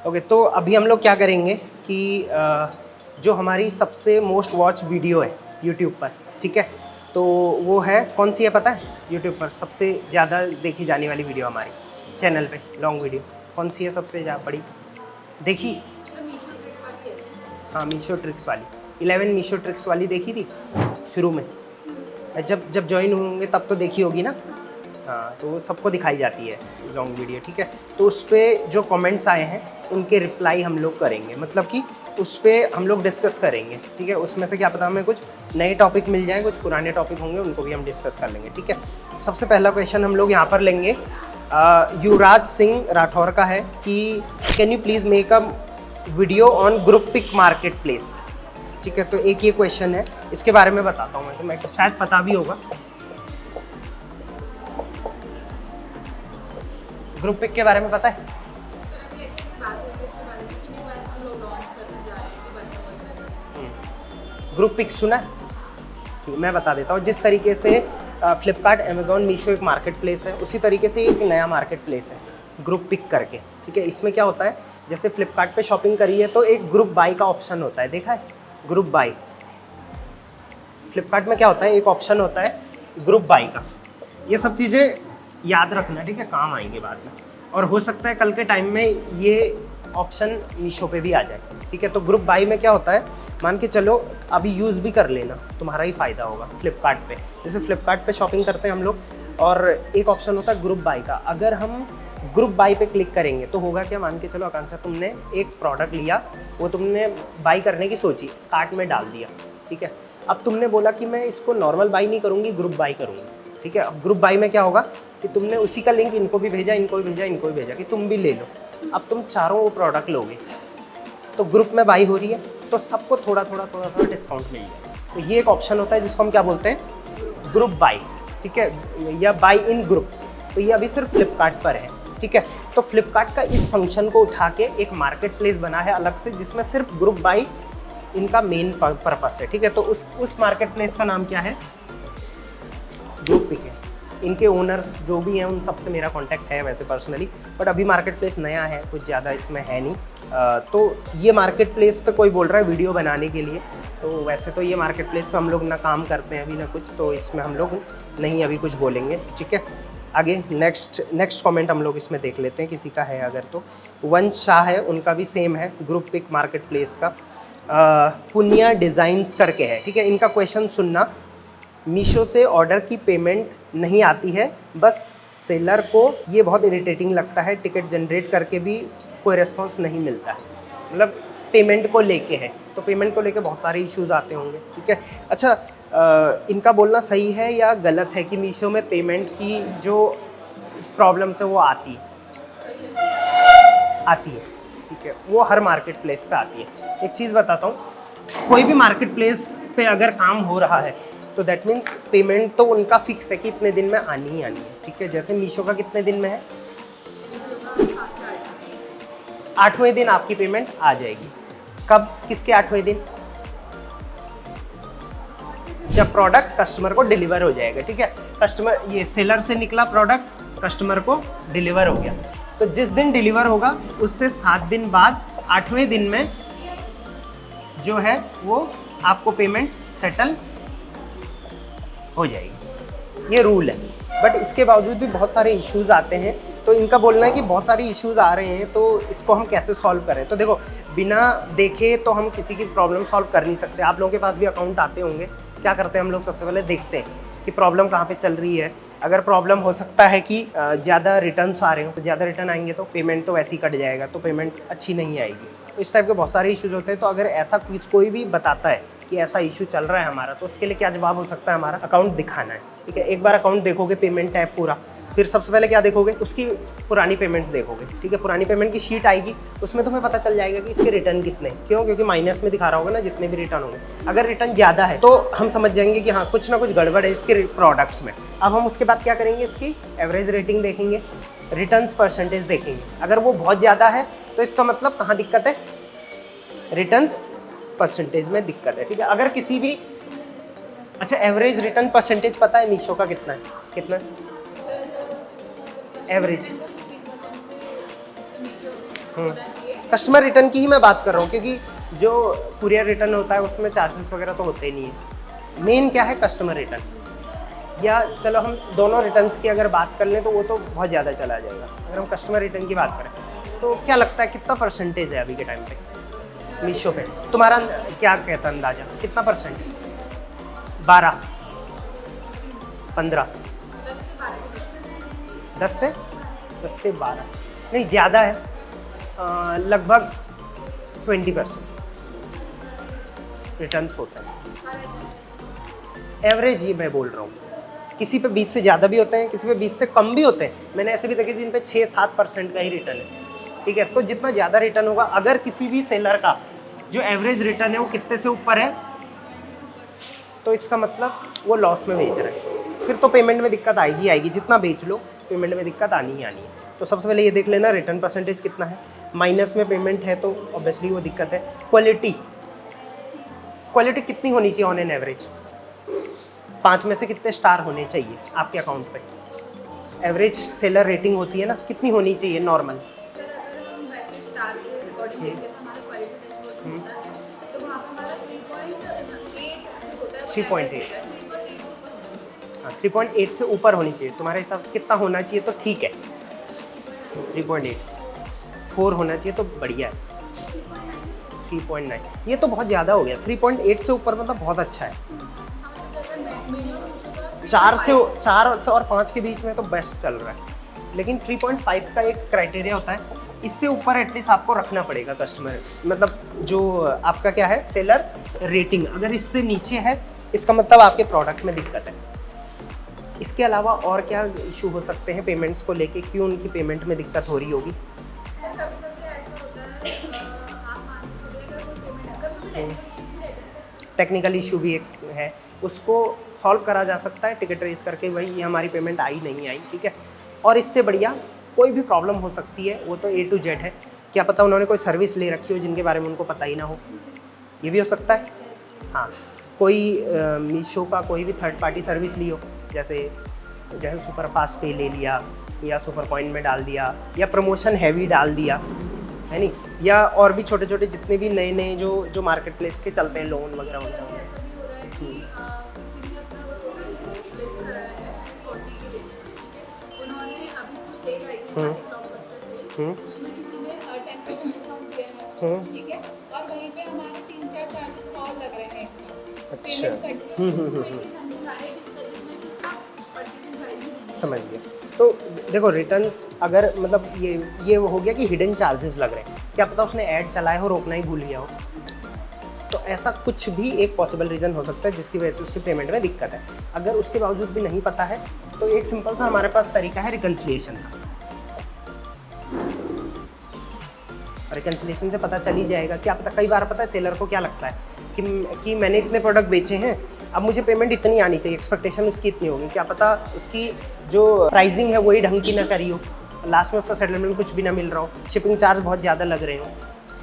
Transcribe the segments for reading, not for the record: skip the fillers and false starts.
Okay, तो अभी हम लोग क्या करेंगे कि जो हमारी सबसे मोस्ट वॉच वीडियो है यूट्यूब पर, ठीक है, तो वो है कौन सी है पता है? यूट्यूब पर सबसे ज़्यादा देखी जाने वाली वीडियो हमारी चैनल पे, लॉन्ग वीडियो कौन सी है सबसे ज़्यादा बड़ी देखी? हाँ, मीशो ट्रिक्स वाली 11 मीशो ट्रिक्स वाली देखी थी शुरू में, जब जब ज्वाइन होंगे तब तो देखी होगी ना। हाँ, तो वो सबको दिखाई जाती है लॉन्ग वीडियो, ठीक है। तो उस पर जो कमेंट्स आए हैं उनके रिप्लाई हम लोग करेंगे, मतलब कि उस पर हम लोग डिस्कस करेंगे, ठीक है। उसमें से क्या पता हमें कुछ नए टॉपिक मिल जाए, कुछ पुराने टॉपिक होंगे उनको भी हम डिस्कस कर लेंगे, ठीक है। सबसे पहला क्वेश्चन हम लोग यहाँ पर लेंगे, युवराज सिंह राठौर का है कि can you please make a video on group pick marketplace, ठीक है। तो एक ये क्वेश्चन है, इसके बारे में बताता हूँ मैं, तो मैं शायद पता भी होगा। ग्रुप पिक के बारे में पता है? ग्रुप पिक सुना है? ठीक, मैं बता देता हूँ। जिस तरीके से फ्लिपकार्ट, अमेज़ॉन, मीशो एक मार्केट प्लेस है, उसी तरीके से एक नया मार्केट प्लेस है ग्रुप पिक करके, ठीक है। इसमें क्या होता है, जैसे फ्लिपकार्ट पे शॉपिंग करी है तो एक ग्रुप बाई का ऑप्शन होता है, देखा है? ग्रुप बाई फ्लिपकार्ट में क्या होता है, एक ऑप्शन होता है ग्रुप बाई का। ये सब चीज़ें याद रखना, ठीक है, काम आएंगे बाद में, और हो सकता है कल के टाइम में ये ऑप्शन मीशो पे भी आ जाए, ठीक है। तो ग्रुप बाई में क्या होता है, मान के चलो अभी यूज़ भी कर लेना, तुम्हारा ही फ़ायदा होगा फ्लिपकार्ट पे। जैसे फ्लिपकार्ट पे शॉपिंग करते हैं हम लोग, और एक ऑप्शन होता है ग्रुप बाई का। अगर हम ग्रुप बाई पे क्लिक करेंगे तो होगा क्या, मान के चलो आकांक्षा तुमने एक प्रोडक्ट लिया, वो तुमने बाई करने की सोची, कार्ट में डाल दिया, ठीक है। अब तुमने बोला कि मैं इसको नॉर्मल बाई नहीं करूँगी, ग्रुप बाई करूँगी, ठीक है। अब ग्रुप बाई में क्या होगा कि तुमने उसी का लिंक इनको भी भेजा, इनको भी भेजा, इनको भी भेजा कि तुम भी ले लो। अब तुम चारों वो प्रोडक्ट लोगे तो ग्रुप में बाई हो रही है, तो सबको थोड़ा थोड़ा डिस्काउंट मिल जाएगा। तो ये एक ऑप्शन होता है जिसको हम क्या बोलते हैं, ग्रुप बाई, ठीक है, या बाई इन ग्रुप्स। तो ये अभी सिर्फ फ्लिपकार्ट पर है, ठीक है। तो फ्लिपकार्ट का इस फंक्शन को उठा के एक मार्केट प्लेस बना है अलग से, जिसमें सिर्फ ग्रुप बाई इनका मेन पर्पस है, ठीक है। तो उस मार्केट प्लेस का नाम क्या है, ग्रुप पिक है। इनके ओनर्स जो भी हैं उन सबसे मेरा कांटेक्ट है वैसे पर्सनली, बट अभी मार्केट प्लेस नया है, कुछ ज़्यादा इसमें है नहीं। तो ये मार्केट प्लेस पे कोई बोल रहा है वीडियो बनाने के लिए, तो वैसे तो ये मार्केट प्लेस पे हम लोग ना काम करते हैं अभी ना कुछ, तो इसमें हम लोग नहीं अभी कुछ बोलेंगे, ठीक है। आगे नेक्स्ट कमेंट हम लोग इसमें देख लेते हैं, किसी का है अगर तो। वंश शाह है, उनका भी सेम है, ग्रुप पिक मार्केट प्लेस का। पुनिया डिज़ाइंस करके है, ठीक है। इनका क्वेश्चन सुनना, मीशो से ऑर्डर की पेमेंट नहीं आती है, बस सेलर को ये बहुत इरिटेटिंग लगता है, टिकट जनरेट करके भी कोई रिस्पांस नहीं मिलता है, मतलब पेमेंट को लेके है। तो पेमेंट को लेके बहुत सारे इश्यूज़ आते होंगे, ठीक है। अच्छा, इनका बोलना सही है या गलत है कि मीशो में पेमेंट की जो प्रॉब्लम्स है वो आती है, ठीक है, वो हर मार्केट प्लेस पे आती है। एक चीज़ बताता हूँ, कोई भी मार्केट प्लेस पे अगर काम हो रहा है तो दैट मीन्स पेमेंट तो उनका फिक्स है कि इतने दिन में आनी ही आनी है, ठीक है। जैसे मीशो का कितने दिन में है, 8वें दिन आपकी पेमेंट आ जाएगी। कब, किसके 8वें दिन, जब प्रोडक्ट कस्टमर को डिलीवर हो जाएगा, ठीक है। कस्टमर, ये सेलर से निकला प्रोडक्ट कस्टमर को डिलीवर हो गया, तो जिस दिन डिलीवर होगा उससे 7 दिन बाद 8वें दिन में जो है वो आपको पेमेंट सेटल हो जाएगी, ये रूल है। बट इसके बावजूद भी बहुत सारे इश्यूज आते हैं, तो इनका बोलना है कि बहुत सारे इश्यूज आ रहे हैं, तो इसको हम कैसे सॉल्व करें। तो देखो, बिना देखे तो हम किसी की प्रॉब्लम सॉल्व कर नहीं सकते। आप लोगों के पास भी अकाउंट आते होंगे, क्या करते हैं हम लोग, सबसे पहले देखते हैं कि प्रॉब्लम कहाँ पे चल रही है। अगर प्रॉब्लम हो सकता है कि ज़्यादा रिटर्न्स आ रहे हो, तो ज़्यादा रिटर्न आएंगे तो पेमेंट तो वैसे ही कट जाएगा, तो पेमेंट अच्छी नहीं आएगी। तो इस टाइप के बहुत सारे इश्यूज होते हैं। तो अगर ऐसा कोई भी बताता है कि ऐसा इशू चल रहा है हमारा, तो उसके लिए क्या जवाब हो सकता है, हमारा अकाउंट दिखाना है, ठीक है। एक बार अकाउंट देखोगे, पेमेंट टैब पूरा, फिर सबसे पहले क्या देखोगे, उसकी पुरानी पेमेंट्स देखोगे, ठीक है। पुरानी पेमेंट की शीट आएगी, उसमें तुम्हें पता चल जाएगा कि इसके रिटर्न कितने, क्यों, क्योंकि माइनस में दिखा रहा होगा ना जितने भी रिटर्न होंगे। अगर रिटर्न ज़्यादा है तो हम समझ जाएंगे कि हाँ कुछ ना कुछ गड़बड़ है इसके प्रोडक्ट्स में। अब हम उसके बाद क्या करेंगे, इसकी एवरेज रेटिंग देखेंगे, रिटर्न्स परसेंटेज देखेंगे। अगर वो बहुत ज़्यादा है तो इसका मतलब कहाँ दिक्कत है, रिटर्न्स परसेंटेज में दिक्कत है, ठीक है। अगर किसी भी, अच्छा, एवरेज रिटर्न परसेंटेज पता है मीशो का कितना है, कितना एवरेज? कस्टमर रिटर्न की ही मैं बात कर रहा हूँ, क्योंकि जो कुरियर रिटर्न होता है उसमें चार्जेस वगैरह तो होते ही नहीं है। मेन क्या है, कस्टमर रिटर्न। या चलो हम दोनों रिटर्न्स की अगर बात कर लें तो वो तो बहुत ज़्यादा चला जाएगा। अगर हम कस्टमर रिटर्न की बात करें तो क्या लगता है कितना परसेंटेज है अभी के टाइम पे मीशो पे? तुम्हारा क्या कहता है अंदाजा, कितना परसेंट? 12, 15, 10 से 12 नहीं, ज़्यादा है, लगभग 20% रिटर्न्स होता है एवरेज। ये मैं बोल रहा हूँ, किसी पे 20 से ज़्यादा भी होते हैं, किसी पे 20 से कम भी होते हैं। मैंने ऐसे भी देखे जिन पे 6-7% का ही रिटर्न है, ठीक है। तो जितना ज़्यादा रिटर्न होगा, अगर किसी भी सेलर का जो एवरेज रिटर्न है वो कितने से ऊपर है, तो इसका मतलब वो लॉस में बेच रहा है। फिर तो पेमेंट में दिक्कत आएगी। जितना बेच लो पेमेंट में दिक्कत आनी ही आनी है। तो सबसे पहले ये देख लेना रिटर्न परसेंटेज कितना है। माइनस में पेमेंट है तो ऑब्वियसली वो दिक्कत है। क्वालिटी कितनी होनी चाहिए ऑन एन एवरेज? 5 में से कितने स्टार होने चाहिए आपके अकाउंट पे? एवरेज सेलर रेटिंग होती है ना, कितनी होनी चाहिए नॉर्मल? सर अगर हम वैसे स्टार के अकॉर्डिंग देखते हैं, हमारा क्वालिटी टेस्ट होता है, तो वहाँ पे हमारा 3.8 जो होता है, 3.8, हाँ 3.8 से ऊपर होनी चाहिए। तुम्हारे हिसाब से कितना होना चाहिए तो ठीक है? 3.8, 4 होना चाहिए तो बढ़िया है। 3.9 ये तो बहुत ज़्यादा हो गया। 3.8 से ऊपर मतलब बहुत अच्छा है। 4 से और 5 के बीच में तो बेस्ट चल रहा है। लेकिन 3.5 का एक क्राइटेरिया होता है, इससे ऊपर एटलीस्ट आपको रखना पड़ेगा कस्टमर, मतलब जो आपका क्या है सेलर रेटिंग। अगर इससे नीचे है इसका मतलब आपके प्रोडक्ट में दिक्कत है। इसके अलावा और क्या इशू हो सकते हैं पेमेंट्स को लेके, क्यों उनकी पेमेंट में दिक्कत हो रही होगी? टेक्निकल इशू भी एक है, उसको सॉल्व करा जा सकता है टिकट रेस करके, वही ये हमारी पेमेंट आई नहीं आई, ठीक है। और इससे बढ़िया कोई भी प्रॉब्लम हो सकती है, वो तो A to Z है। क्या पता उन्होंने कोई सर्विस ले रखी हो जिनके बारे में उनको पता ही ना हो, ये भी हो सकता है। हाँ, कोई मीशो का कोई भी थर्ड पार्टी सर्विस ली हो, जैसे सुपर फास्ट पे ले लिया, या सुपर पॉइंट में डाल दिया, या प्रमोशन हैवी डाल दिया, है नहीं, या और भी छोटे छोटे जितने भी नए नए जो मार्केट प्लेस के चलते हैं, लोन वगैरह वगैरह। ऐसा भी हो रहा है कि किसी ने अपना वो प्रोडक्ट लिस्ट कराया है 40 के लिए, ठीक है। उन्होंने अभी जो सेल आई थी ब्लॉकबस्टर सेल, उसमें किसी ने 10% डिस्काउंट दिया है, ठीक है। और वहीं पे हमारे 3-4 चार्जेस और लग रहे हैं एक साथ। अच्छा, समझ गया। तो देखो रिटर्न्स अगर मतलब ये हो गया कि हिडन चार्जेस लग रहे हैं, क्या पता उसने ऐड चलाया हो, रोकना ही भूल गया हो, तो ऐसा कुछ भी एक पॉसिबल रीज़न हो सकता है जिसकी वजह से उसकी पेमेंट में दिक्कत है। अगर उसके बावजूद भी नहीं पता है तो एक सिंपल सा हमारे पास तरीका है रिकन्सिलिएशन का। रिकन्सिलिएशन से पता चल ही जाएगा। क्या पता, कई बार पता है सेलर को क्या लगता है कि मैंने इतने प्रोडक्ट बेचे हैं, अब मुझे पेमेंट इतनी आनी चाहिए, एक्सपेक्टेशन उसकी इतनी होगी। क्या पता उसकी जो प्राइसिंग है वही ढंग की ना करी हो, लास्ट में उसका सेटलमेंट कुछ भी ना मिल रहा हो, शिपिंग चार्ज बहुत ज़्यादा लग रहे हो,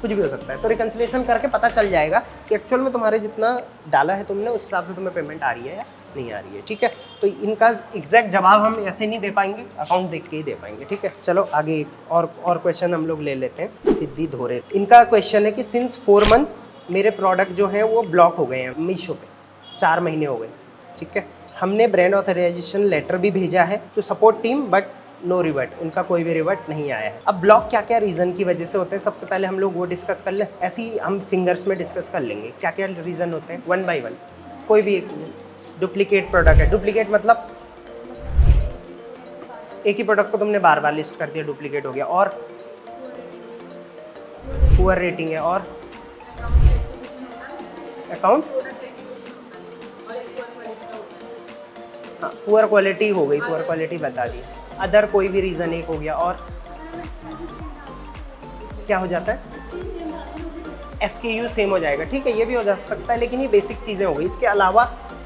कुछ भी हो सकता है। तो रिकन्सिलिएशन करके पता चल जाएगा कि एक्चुअल में तुम्हारे जितना डाला है तुमने उस हिसाब से तुम्हें पेमेंट आ रही है या नहीं आ रही है, ठीक है। तो इनका एग्जैक्ट जवाब हम ऐसे नहीं दे पाएंगे, अकाउंट देख के ही दे पाएंगे, ठीक है। चलो आगे और क्वेश्चन हम लोग ले लेते हैं। सिद्धि धोरे, इनका क्वेश्चन है कि सिंस 4 मंथ्स मेरे प्रोडक्ट जो हैं वो ब्लॉक हो गए हैं मीशो पे, 4 महीने हो गए, ठीक है। हमने ब्रांड ऑथराइजेशन लेटर भी भेजा है to support team but no revert, उनका कोई भी रिवर्ट नहीं आया है। अब ब्लॉक क्या क्या रीज़न की वजह से होते हैं, सबसे पहले हम लोग वो डिस्कस कर लें, ऐसे ही हम फिंगर्स में डिस्कस कर लेंगे क्या क्या रीज़न होते हैं 1 by 1। कोई भी एक डुप्लीकेट प्रोडक्ट है, डुप्लीकेट मतलब एक ही प्रोडक्ट को तुमने बार बार लिस्ट कर दिया, डुप्लीकेट हो गया। और पुअर रेटिंग है, और अकाउंट, हाँ पुअर क्वालिटी हो गई, पुअर क्वालिटी बता दी। अदर कोई भी रीज़न एक हो गया, और क्या हो जाता है, SKU सेम हो जाएगा, ठीक है, ये भी हो जा सकता है, लेकिन ये बेसिक चीज़ें हो गई। इसके अलावा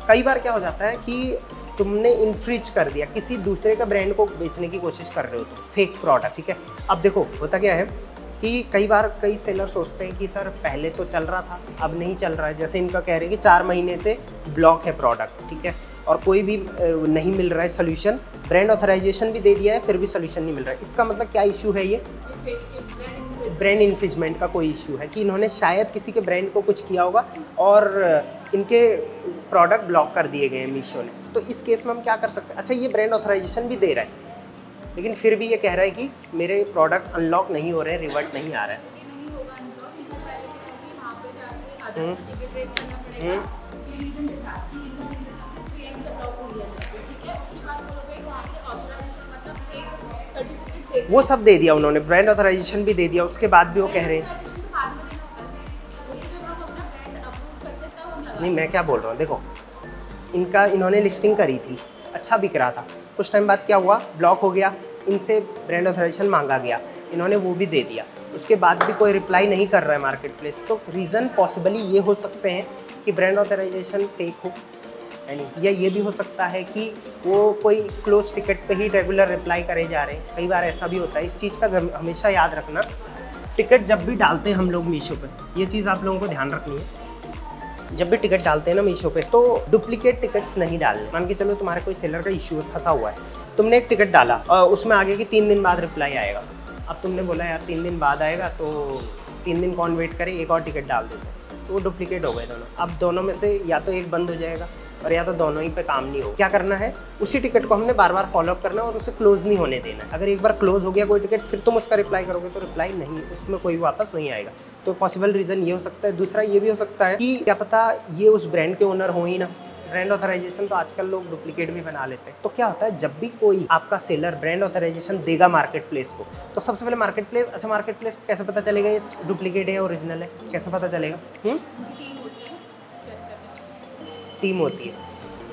कई बार क्या हो जाता है कि तुमने इन्फ्रिज कर दिया, किसी दूसरे का ब्रांड को बेचने की कोशिश कर रहे हो तो फेक प्रोडक्ट, ठीक है। अब देखो होता क्या है कि कई बार कई सेलर सोचते हैं कि सर पहले तो चल रहा था अब नहीं चल रहा है, जैसे इनका कह रहे हैं कि 4 महीने से ब्लॉक है प्रोडक्ट, ठीक है, और कोई भी नहीं मिल रहा है सोल्यूशन, ब्रांड ऑथराइजेशन भी दे दिया है फिर भी सोल्यूशन नहीं मिल रहा है। इसका मतलब क्या इशू है, ये ब्रांड इन्फ्रिजमेंट का कोई इशू है कि इन्होंने शायद किसी के ब्रांड को कुछ किया होगा और इनके प्रोडक्ट ब्लॉक कर दिए गए हैं मीशो ने। तो इस केस में हम क्या कर सकते हैं? अच्छा, ये ब्रांड ऑथराइजेशन भी दे रहा है लेकिन फिर भी ये कह रहा है कि मेरे प्रोडक्ट अनलॉक नहीं हो रहे, रिवर्ट नहीं आ रहा है। ये नहीं होगा अनलॉक, इनको पहले क्या है कि वहाँ पे जाके आधा सर्टिफिकेट रेज करना पड़ेगा ये रीजन के साथ कि इनका एक्सपीरियंस अनलॉक हुई है, ठीक है। उसके बाद बोलोगे वहाँ से ऑथराइजेशन मतलब एक सर्टिफिकेट दे वो सब दे दिया उन्होंने, ब्रांड ऑथराइजेशन भी दे दिया, उसके बाद भी वो कह रहे हैं। ऑथराइजेशन तो बाद में देना होता है, वो तो जब हम अपना ब्रांड अप्रूव करते हैं तब हम लगा। नहीं, मैं क्या बोल रहा हूँ, देखो इन्होंने लिस्टिंग करी थी, अच्छा बिक रहा था, कुछ टाइम बाद क्या हुआ, ब्लॉक हो गया, इनसे ब्रांड ऑथराइजेशन मांगा गया, इन्होंने वो भी दे दिया, उसके बाद भी कोई रिप्लाई नहीं कर रहा है मार्केट प्लेस। तो रीज़न पॉसिबली ये हो सकते हैं कि ब्रांड ऑथराइजेशन फेक हो, या ये भी हो सकता है कि वो कोई क्लोज टिकट पे ही रेगुलर रिप्लाई करे जा रहे हैं। कई बार ऐसा भी होता है। इस चीज़ का हमेशा याद रखना, टिकट जब भी डालते हैं हम लोग मीशो पे, ये चीज़ आप लोगों को ध्यान रखनी है। जब भी टिकट डालते हैं ना मीशो पे, तो डुप्लीकेट टिकट्स नहीं डालने। मान के चलो तुम्हारे कोई सेलर का इशू है, फंसा हुआ है, तुमने एक टिकट डाला और उसमें आगे कि 3 दिन बाद रिप्लाई आएगा। अब तुमने बोला यार 3 दिन बाद आएगा, तो 3 दिन कौन वेट करे, एक और टिकट डाल देते हैं, तो वो डुप्लीकेट हो गए दोनों। अब दोनों में से या तो एक बंद हो जाएगा और या तो दोनों ही पे काम नहीं हो। क्या करना है, उसी टिकट को हमने बार बार फॉलोअप करना है और उसे क्लोज नहीं होने देना है। अगर एक बार क्लोज हो गया कोई टिकट, फिर तुम उसका रिप्लाई करोगे तो रिप्लाई नहीं, उसमें कोई वापस नहीं आएगा। तो पॉसिबल रीज़न ये हो सकता है। दूसरा ये भी हो सकता है कि क्या पता ये उस ब्रांड के ओनर हो ही ना। ब्रांड ऑथराइजेशन तो आजकल लोग डुप्लीकेट भी बना लेते हैं। तो क्या होता है, जब भी कोई आपका सेलर ब्रांड ऑथराइजेशन देगा मार्केट प्लेस को, तो सबसे पहले मार्केट प्लेस, अच्छा मार्केट प्लेस को कैसे पता चलेगा ये डुप्लीकेट है या ओरिजिनल है, कैसे पता चलेगा? टीम होती है।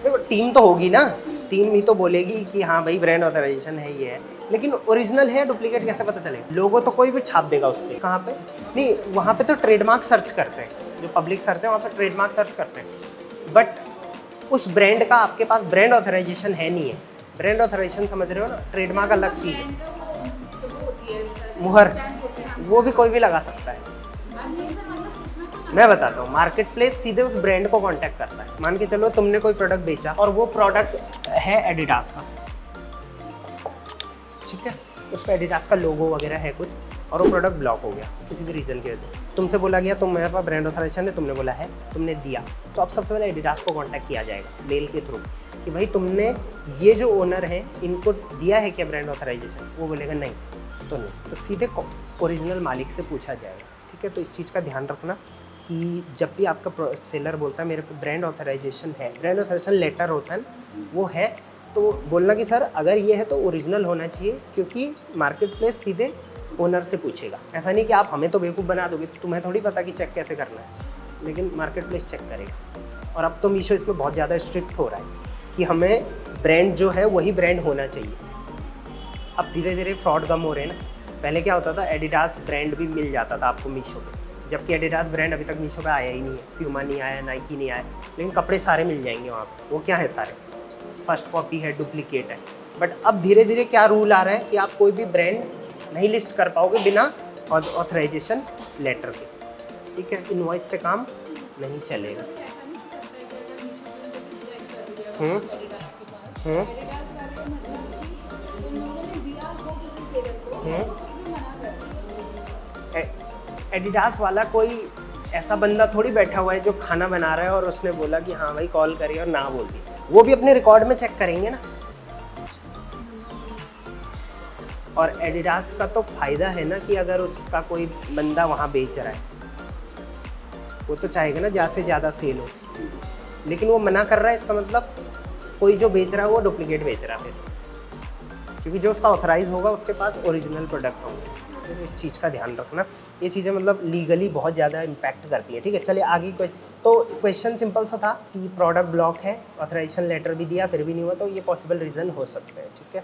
देखो टीम तो होगी ना, टीम ही तो बोलेगी कि हाँ भाई ब्रांड ऑथराइजेशन है, ये है, लेकिन ओरिजिनल है या डुप्लीकेट कैसे पता चलेगा? लोगो तो कोई भी छाप देगा उस पर। कहाँ पे? नहीं, वहाँ पे तो ट्रेडमार्क सर्च करते हैं, जो पब्लिक सर्च है वहाँ पे ट्रेडमार्क सर्च करते हैं, बट उस ब्रांड का आपके पास ब्रांड ऑथराइजेशन है नहीं है। ब्रांड ऑथराइजेशन समझ रहे हो ना, ट्रेडमार्क अलग चीज़ है, मुहर वो भी कोई भी लगा सकता है। मैं बताता हूँ, मार्केट प्लेस सीधे उस ब्रांड को कांटेक्ट करता है। मान के चलो तुमने कोई प्रोडक्ट बेचा और वो प्रोडक्ट है एडिडास का, ठीक है, उस पर एडिडास का लोगो वगैरह है कुछ, और वो प्रोडक्ट ब्लॉक हो गया किसी भी रीज़न की वजह से। तुमसे बोला गया तुम मेरे पास ब्रांड ऑथराइजेशन है, तुमने बोला है, तुमने दिया, तो अब सबसे पहले एडिडास को कांटेक्ट किया जाएगा मेल के थ्रू कि भाई तुमने ये जो ओनर हैं इनको दिया है क्या ब्रांड ऑथराइजेशन? वो बोलेगा नहीं, तो नहीं, तो सीधे ओरिजिनल मालिक से पूछा जाएगा, ठीक है। तो इस चीज़ का ध्यान रखना कि जब भी आपका सेलर बोलता है मेरे पे ब्रांड ऑथराइजेशन है, ब्रांड ऑथराइजेशन लेटर होता है वो है, तो बोलना कि सर अगर ये है तो ओरिजिनल होना चाहिए, क्योंकि मार्केट प्लेस सीधे ओनर से पूछेगा। ऐसा नहीं कि आप हमें तो बेवकूफ़ बना दोगे, तो तुम्हें थोड़ी पता कि चेक कैसे करना है, लेकिन मार्केट प्लेस चेक करेगा। और अब तो मीशो इसमें बहुत ज़्यादा स्ट्रिक्ट हो रहा है कि हमें ब्रांड जो है वही ब्रांड होना चाहिए। अब धीरे धीरे फ्रॉड कम हो रहे हैं ना। पहले क्या होता था, एडिडास ब्रांड भी मिल जाता था आपको मीशो पे, जबकि एडिडास ब्रांड अभी तक मीशो पे आया ही नहीं है। प्यूमा नहीं आया, नाइकी नहीं आया, लेकिन कपड़े सारे मिल जाएंगे वहाँ पे। वो क्या है, सारे फर्स्ट कॉपी है, डुप्लीकेट है। बट अब धीरे धीरे क्या रूल आ रहा है कि आप कोई भी ब्रांड नहीं लिस्ट कर पाओगे बिना ऑथराइजेशन लेटर के, ठीक है। इनवॉइस से काम नहीं चलेगा। एडिडास वाला कोई ऐसा बंदा थोड़ी बैठा हुआ है जो खाना बना रहा है और उसने बोला कि हाँ भाई कॉल करिए और ना बोल दी। वो भी अपने रिकॉर्ड में चेक करेंगे ना। और एडिडास का तो फायदा है ना कि अगर उसका कोई बंदा वहाँ बेच रहा है, वो तो चाहेगा ना ज़्यादा से ज़्यादा सेल हो, लेकिन वो मना कर रहा है, इसका मतलब कोई जो बेच रहा है वो डुप्लीकेट बेच रहा है फिर, क्योंकि जो उसका ऑथराइज होगा उसके पास ओरिजिनल प्रोडक्ट होंगे। तो इस चीज़ का ध्यान रखना। ये चीज़ें मतलब लीगली बहुत ज़्यादा इम्पैक्ट करती है, ठीक है। चलिए आगे कोई, तो क्वेश्चन सिंपल सा था कि प्रोडक्ट ब्लॉक है, ऑथराइजेशन लेटर भी दिया फिर भी नहीं हुआ, तो ये पॉसिबल रीज़न हो सकते हैं, ठीक है।